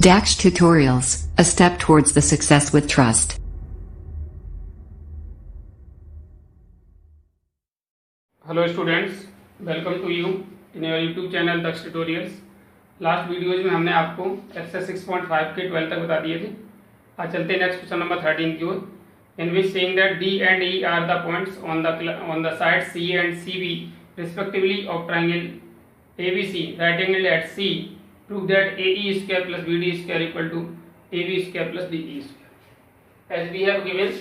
Dax Tutorials, a step towards the success with trust. Hello students, welcome to you in your YouTube channel Daksh tutorials. Last videos में हमने आपको exercise 6.5 के 12 तक बता दिए थे। आज चलते हैं नेक्स्ट क्वेश्चन नंबर 13 की ओर, in which saying that D and E are the points on the side C and C B respectively of triangle ABC, right angle at C, prove that AE square plus BD square equal to AB square plus DE square. As we have given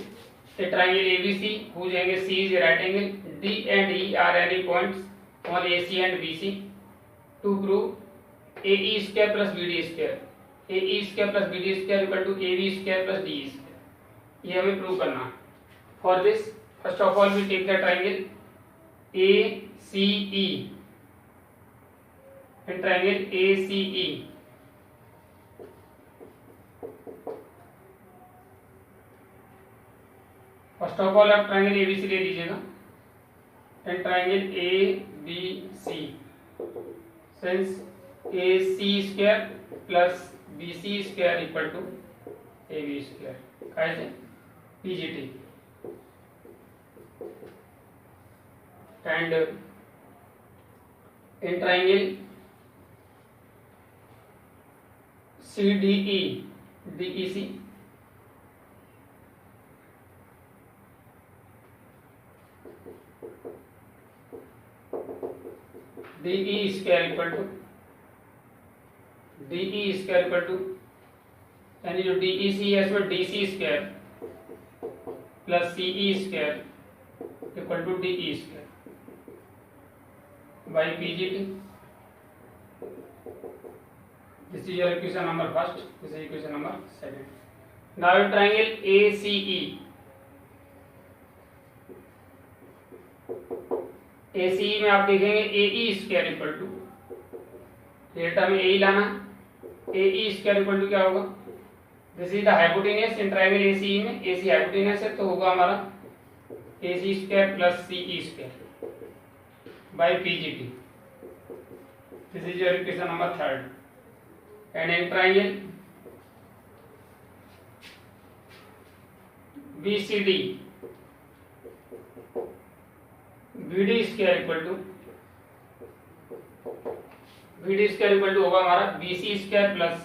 a triangle ABC whose angle C is a right angle, D and E are any points on AC and BC. To prove AE square plus BD square, AE square plus BD square equal to AB square plus DE square. ये हमें prove करना है. For this, first of all we take the triangle ACE and triangle ACE. First of all आप triangle ABC ले लीजिएगा and triangle ABC since AC square plus BC square equal to AB square कैसे PGT and in triangle CDE DEC DE square equal to यानी जो DEC है इसमें DC square plus CE square equal to DE square by PGT. This is your equation number first. This is equation number second. Now in triangle ACE. ACE में आप देखेंगे AE square equal to delta में AE लाना, AE square equal to क्या होगा? This is the hypotenuse in triangle ACE में. AC hypotenuse है तो होगा हमारा AC square plus CE square by PGT. This is your equation number third. And in triangle BCD, BD square equal to होगा हमारा BC square plus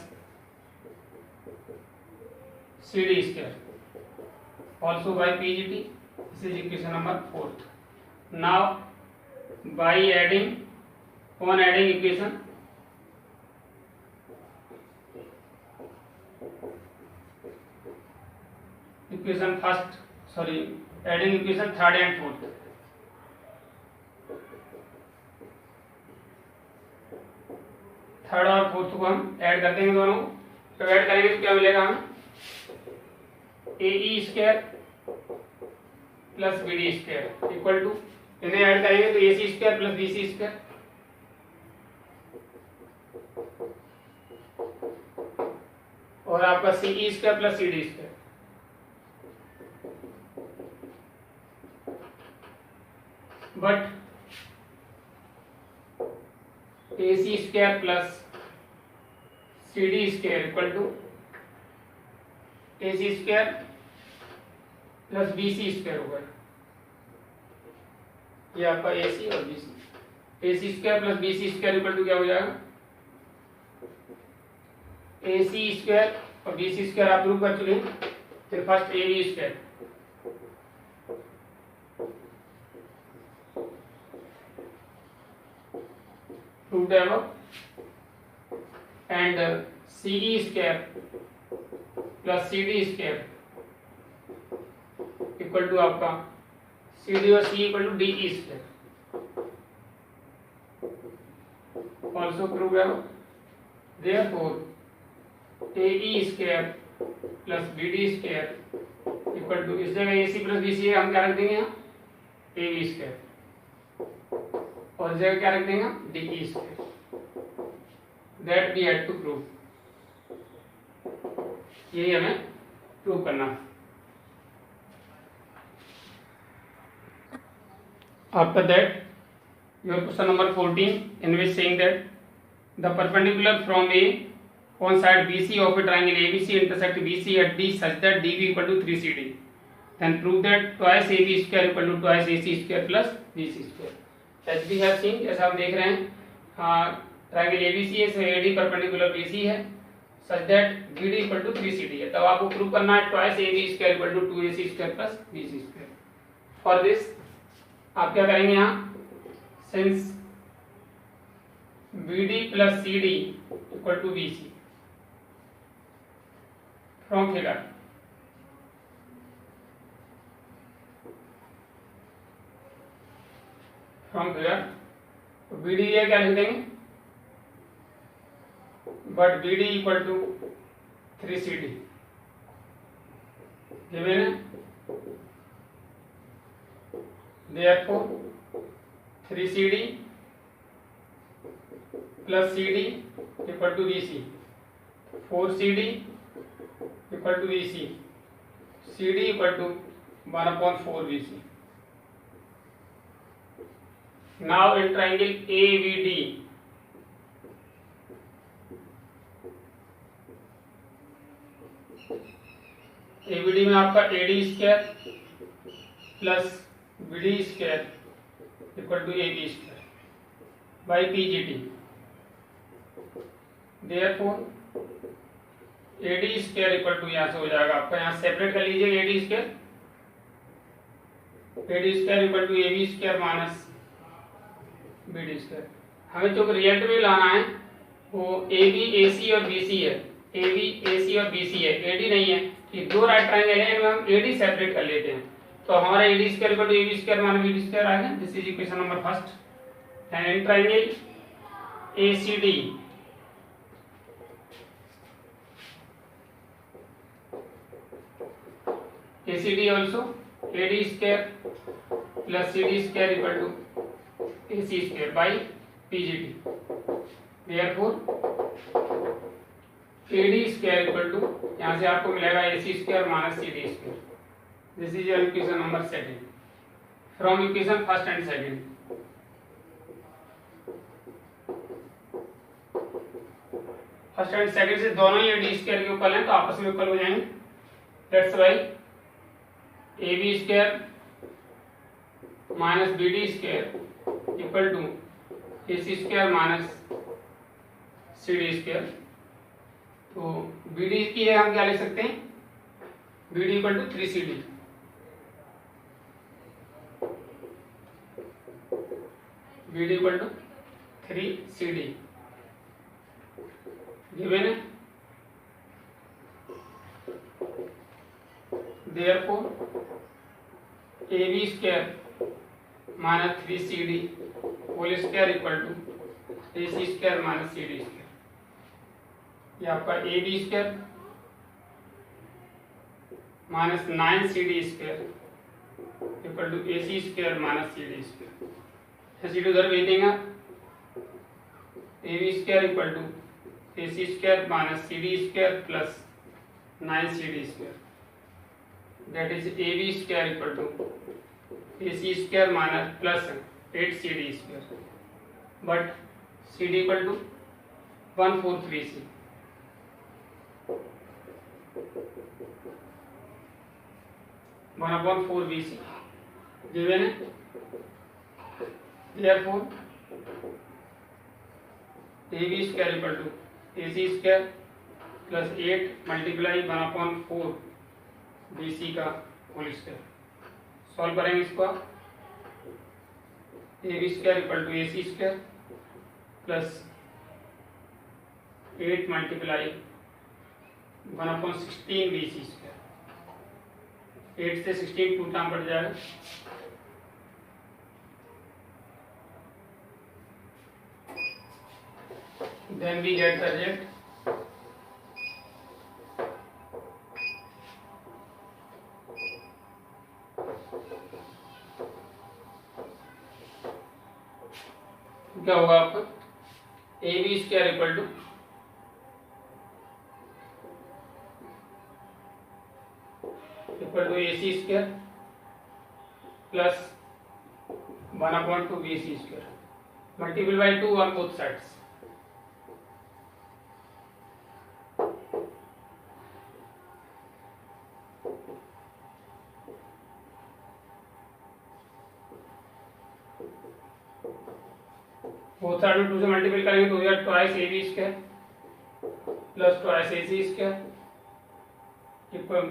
CD square also by PGT. This is equation number fourth. Now by adding equation adding equation third and fourth. Third और fourth को हम add कर देंगे दोनों. तो add करेंगे तो क्या मिलेगा हमें? AE square plus BD square equal to, इन्हें ऐड करेंगे तो AC square plus BC square और आपका CE square plus CD square. But AC square plus CD square equal to AC square plus BC square होगा. ये आपका AC और BC. AC square plus BC square equal to क्या हो जाएगा? AC square और BC स्क्वायर आप prove कर चुके हैं. फिर first AB square proved above and CE square plus CD square equal to आपका CD और C इक्वल to DE square also proved above. Therefore AE square plus BD square equal to, इस जगह AC प्लस BC हम क्या रख देंगे यहाँ? AB स्क्वायर और इस जगह क्या रख देंगे? DE square. That we had to prove. यही हमें प्रूव करना. After that your question number 14 in which saying that the perpendicular from A on side BC of a triangle ABC intersect BC at D such that DB equal to 3CD. Then prove that twice AB square equal to twice AC square plus BC square. As we have seen, जैसा हम देख रहे हैं triangle ABC है, so AD perpendicular BC है, such that BD equal to 3CD है. तब आपको प्रूव करना है twice AB square equal to 2AC square plus BC square. For this आप क्या करेंगे यहाँ, since BD plus CD equal to BC from figure, तो BD ये क्या लिख देंगे, but BD equal to 3CD given है, therefore 3CD plus CD equal to BC, 4CD equal to BC, CD equal to 1/4 BC. Now in triangle AVD, AVD में आपका AD square plus BD square equal to AB square by PGT. Therefore AD square equal to यहाँ से हो जाएगा आपका, यहाँ separate कर लीजिए AD square, AD square equal to AB square minus BD square. हमें जो रिजल्ट में लाना है वो AB AC और BC है, AB AC और BC है, AD नहीं है. कि दो राइट ट्रायंगल है, इनमें हम AD सेपरेट कर लेते हैं, तो हमारा AD square equal to AB square minus BD square आएगा. This is equation number first. And triangle ACD, ACD also AD square plus CD square equal to AC square by PGT. Therefore AD square equal to, यहाँ से आपको मिलेगा AC square minus CD square. This is your equation number second from equation first and second. First and second से दोनों ही AD square के equal हैं, तो आपस में इक्वल हो जाएंगे. That's why AB square minus BD square equal to AC square minus CD square. तो BD की है, हम क्या लिख सकते हैं, BD equal to 3CD. BD equal to 3CD given है. Therefore AB square minus 3CD whole square equal to AC square minus CD square. ये आपका AB square minus 9CD square equal to AC square minus CD square. ऐसे उधर भेज देंगे. AB square equal to AC square minus CD square plus 9CD square. That is AB square equal to AC square minus plus 8CD square. But CD equal to 143C. One upon 4BC given है. Therefore AB square equal to AC square plus 8 multiply 1/4 BC का whole square. Solve करेंगे इसको. AB square equal to AC square plus 8 multiply 1/16 BC square. 8 से 16 to time cut जाएगा. Then we get the result. क्या होगा आपका, AB square equal to AC square plus 1/2 BC square multiple by 2 on both sides. Both side में 2 से multiple करेंगे तो हो जाएगा twice A B square plus twice A C square equal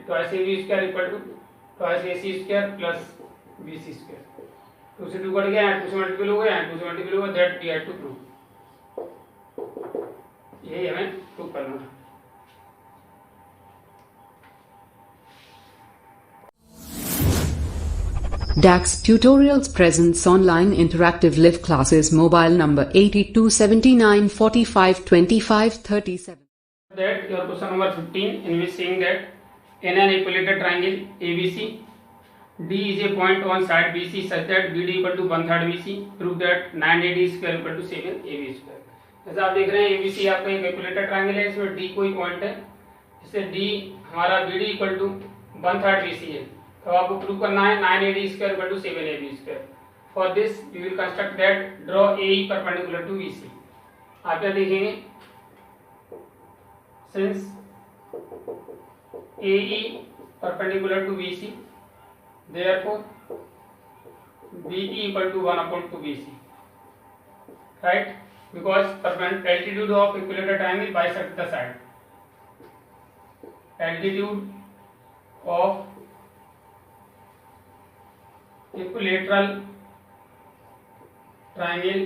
twice A B square equal to twice A C square plus B C square. 2 से 2 cut गया, 2 से multiple हो गया, 2 से मल्टीपल हो गया, that we have to prove. यही हमें प्रूव करना है। DAX Tutorials presents online interactive live classes. Mobile number 8279452537. That your question number 15 in which saying that in an equilateral triangle ABC, D is a point on side BC such that BD equal to 1/3 BC. Prove that 9AD square equal to 7AB square. जैसा आप देख रहे हैं ABC आपका एक equilateral triangle है, इसमें D कोई पॉइंट है, इससे D हमारा BD इक्वल टू 1/3 BC है। तो आपको प्रूव करना है 9AD square equal to 7AB square. For this we will construct that draw AE perpendicular to BC। आप क्या देखेंगे, since AE perpendicular to BC therefore BE equal to 1/2 BC, right? Because altitude of equilateral triangle bisect the side. Altitude of equilateral triangle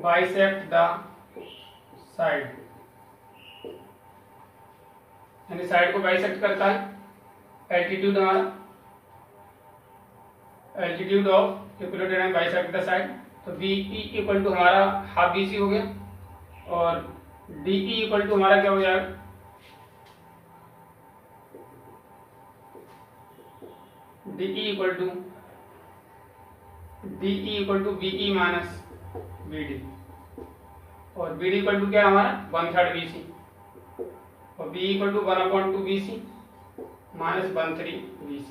bisect the side, यानी side को bisect करता है। Altitude हमारा altitude of equilateral triangle bisect the side, तो BE equal to हमारा half BC हो गया और DE इक्वल टू हमारा क्या हो जाएगा, DE equal to BE minus BD, और BD इक्वल टू क्या हमारा 1/3 BC और BE equal to 1/2 BC minus 1/3 BC,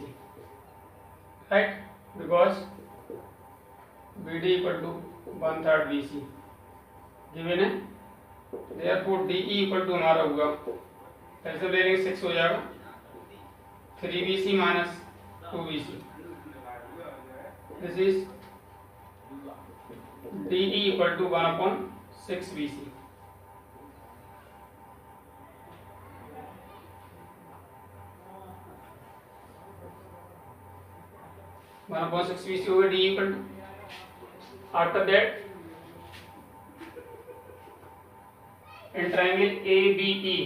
right? Because BD equal to 1/3 BC given है, therefore DE equal to हमारा होगा, ऐसे ले लेंगे 6 हो जाएगा 3 BC minus 2 BC। This is DE equal to 1/6 BC। 1/6 BC हो गया, D equal to, after that in triangle ABE,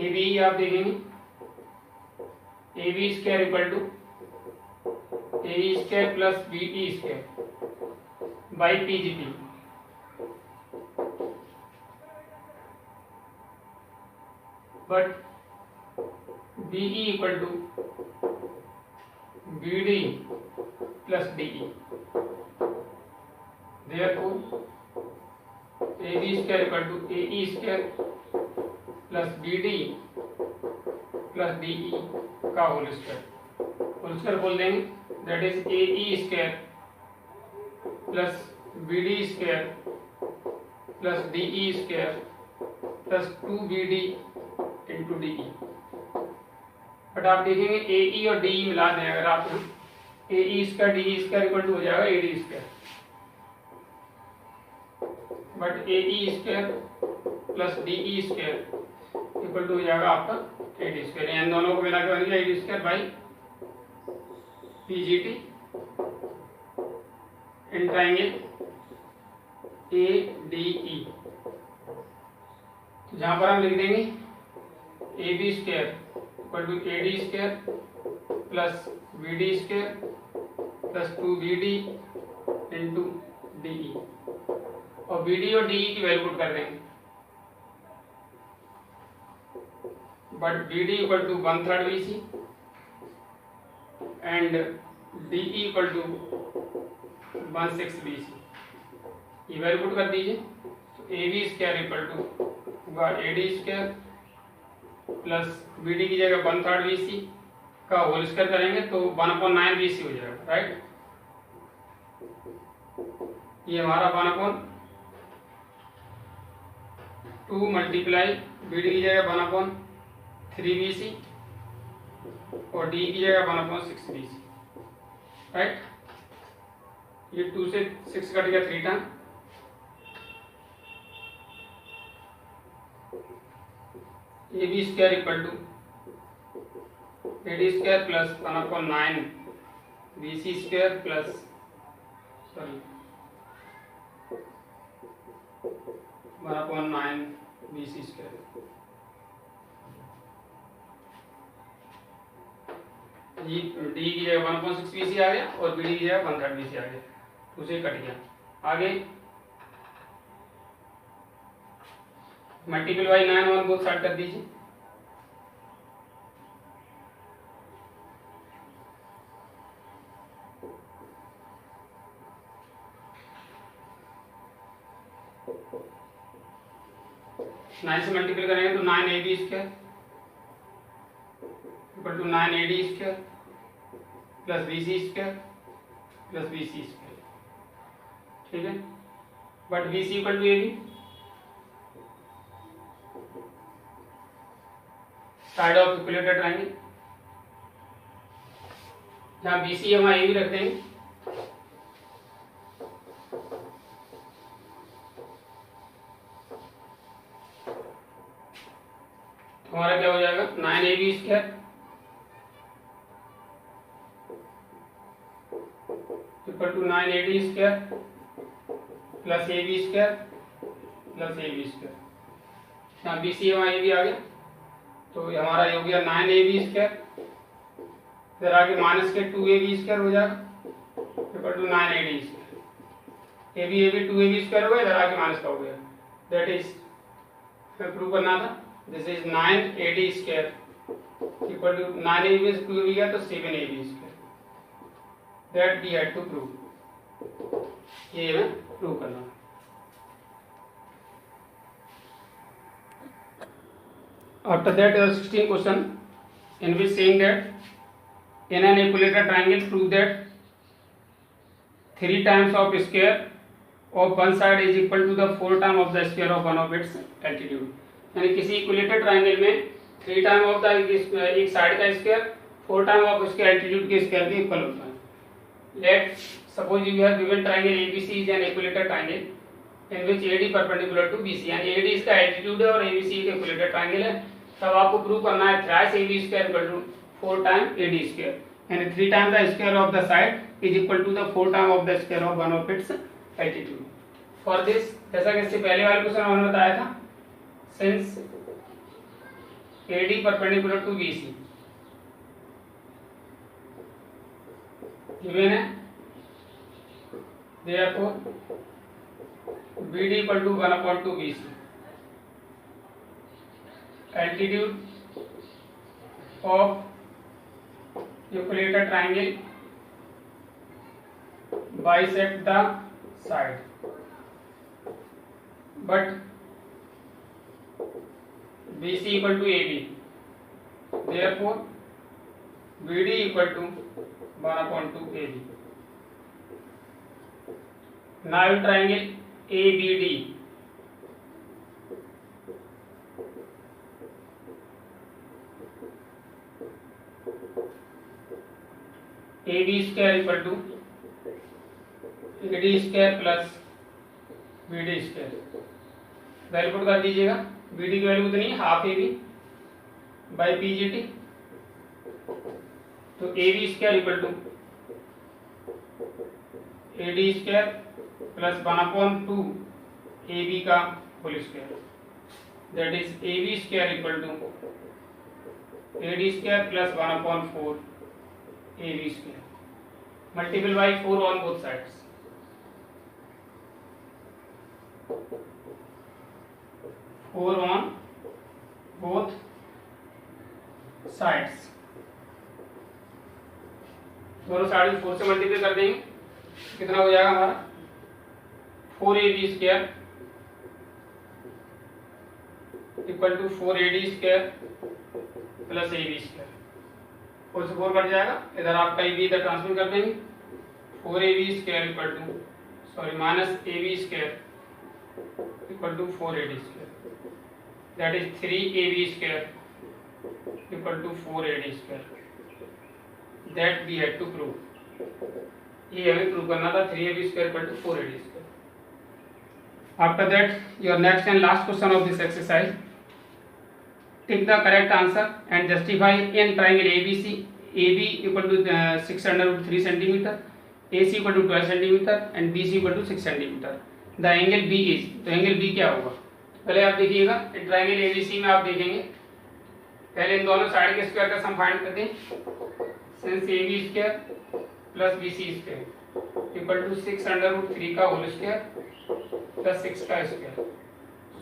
ABE आप देखेंगे AB square equal to AE square plus BE square by PGP, but BE equal to BD plus DE, therefore AB square equal to AE square plus BD plus DE का whole square बोल देंगे, that is AE square plus BD square plus DE square plus 2BD into DE। But आप देखेंगे AE और DE मिला दें अगर आप, AE square DE square equal to हो जाएगा AD square, but AE square plus DE square equal to हो जाएगा आपका AD स्क्वायर। इन दोनों को मिला के बन गया AD square by PGT in triangle ADE। तो जहां पर हम लिख देंगे AB square equal to AD square plus BD square plus 2BD into DE, और BD और DE की वैल्यू पुट कर देंगे, but BD equal to 1/3 BC and DE equal to 1/6 BC, ये वैल्यू पुट कर दीजिए। तो AB स्क्वायर इक्वल टू होगा AD स्क्वायर प्लस BD की जगह 1/3 BC का होल स्क्वायर करेंगे तो 1/9 BC हो जाएगा, राइट। ये हमारा 1/2 मल्टीप्लाई BD की जगह 1/3 BC और डी की जगह 1/6 बी सी, राइट। ये 2 से 6 कट गया 3 time, A B square equal to A D square plus 1/9 B C square plus 1/9 B C square. D की जगह 1/6 बी सी आ गया और बी डी की जगह 1/3 बी सी आ गया, उसे कट गया। आगे मल्टीपल बाई 9 1 बोथ साइड कर दीजिए। नाइन से मल्टीपल करेंगे तो 9 A B square equal to 9 A D square plus B C square plus B C square, ठीक है। But B C equal to A B, side of equilateral triangle, यहाँ B C हम A B रख देंगे, हमारा क्या हो जाएगा 9 A B square equal to 9 A D square plus A B square plus A B square. यहाँ B C A B आ गया तो हमारा ये हो गया 9 ए बी स्क्वायर, इधर आगे माइनस के 2 ए बी स्क्वायर हो जाएगा equal to 9 A D square. A B 2 A B square हो गया, इधर आगे माइनस का हो गया, दैट इज प्रूव करना था। This is 9 A D square equal to 9 A B 2 A B गया तो 7 A B square, that we had to prove, ये हमें प्रूव करना। After that, there are 16 question in which saying that in an equilateral triangle, prove that 3 times of square of one side is equal to the 4 times of the square of one of its altitude। यानी किसी equilateral triangle में 3 time of the एक side का square 4 time of उसके altitude के square के equal होता है। Let suppose you have given triangle ABC is an equilateral triangle in which AD perpendicular to BC, यानी एडी इसका एल्टीट्यूड है और एबीसी एक इक्विलेटरल ट्रायंगल है। तब आपको प्रूव करना है thrice A B square equal to 4 time A D square, यानी 3 time the square of the side is equal to the 4 time of the square of one of its altitude. For this, जैसा कि इससे पहले वाले question हमने बताया था, since A D perpendicular to B C given है, therefore B D equal to 1/2 B C, altitude of equilateral triangle bisect the side, but BC equal to AB, therefore BD equal to 1/2 AB। Now triangle ABD AB square equal to AD square plus BD square, value put कर दीजिएगा। BD की value कितनी है, half AB by PGT, तो AB square equal to AD square plus 1/2 AB का whole square, that is AB square equal to AD square plus 1/4 AB square multiple by 4 on both sides। 4 on both sides, दोनों side 4 से multiply कर देंगे, कितना हो जाएगा हमारा 4AB square equal to 4AD square plus AB square. 4 से 4 cut जाएगा, इधर आपका AB इधर ट्रांसफर कर देंगे, 4AB square equal to minus AB square equal to 4AD square, that is 3AB square equal to 4AD square. That we had to prove, ये हमें prove करना था 3ab square equal to 4ad square. After that your next and last question of this exercise, tick the correct answer and justify in triangle ABC, AB equal to 6√3 centimetre, AC equal to 12 centimetre and BC equal to 6 centimetre. The angle B is, तो angle B क्या होगा? पहले आप देखिएगा triangle ABC में आप देखेंगे, पहले इन दोनों साइड के स्क्वायर का सम फाइंड करते हैं। Since AB square plus BC square equal to 6√3 का होल स्क्वायर प्लस 6 का स्क्वायर।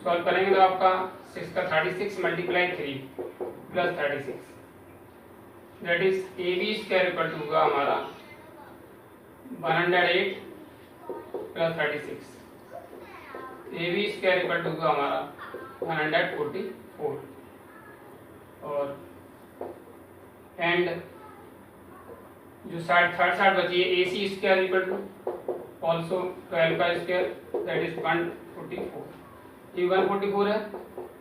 सॉल्व करेंगे तो आपका 6 का 36 multiply 3 plus 36, that is AB square equal to होगा हमारा 108 plus 36, AB square equal to होगा हमारा 144, और एंड जो साइड थर्ड साइड बची है AC square equal to also 12 का स्क्वायर, दैट इज 144, ये 144 है,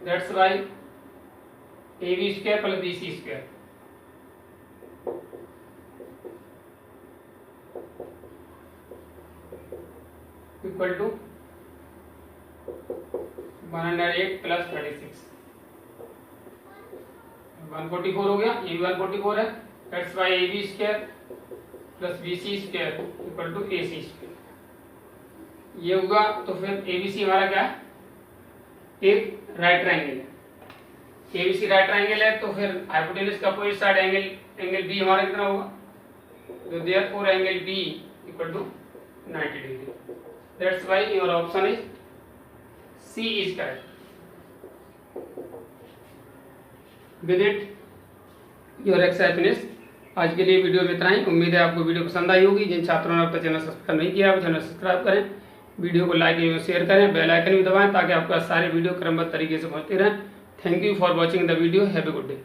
that's why AB square plus BC square equal to 108 plus 36, 144 हो गया, ये 144 है, that's why AB square plus BC square equal to AC square. ये होगा तो फिर ABC हमारा क्या है? एक राइट ट्राइंगल है। ABC राइट ट्राइंगल है तो फिर हाइपोटेनस का अपोजिट साइड एंगल B हमारा कितना होगा? तो therefore angle B equal to 90 degree. That's why your option is C is correct. With it your exercise finish. आज के लिए वीडियो में इतना ही। उम्मीद है आपको वीडियो पसंद आई होगी। जिन छात्रों ने अब तक चैनल सब्सक्राइब नहीं किया वो चैनल सब्सक्राइब करें, वीडियो को लाइक एवं शेयर करें, बेल आइकन भी दबाएं ताकि आपका सारे वीडियो क्रमबद्ध तरीके से पहुंचते रहें। Thank you for watching the video. Have a good day.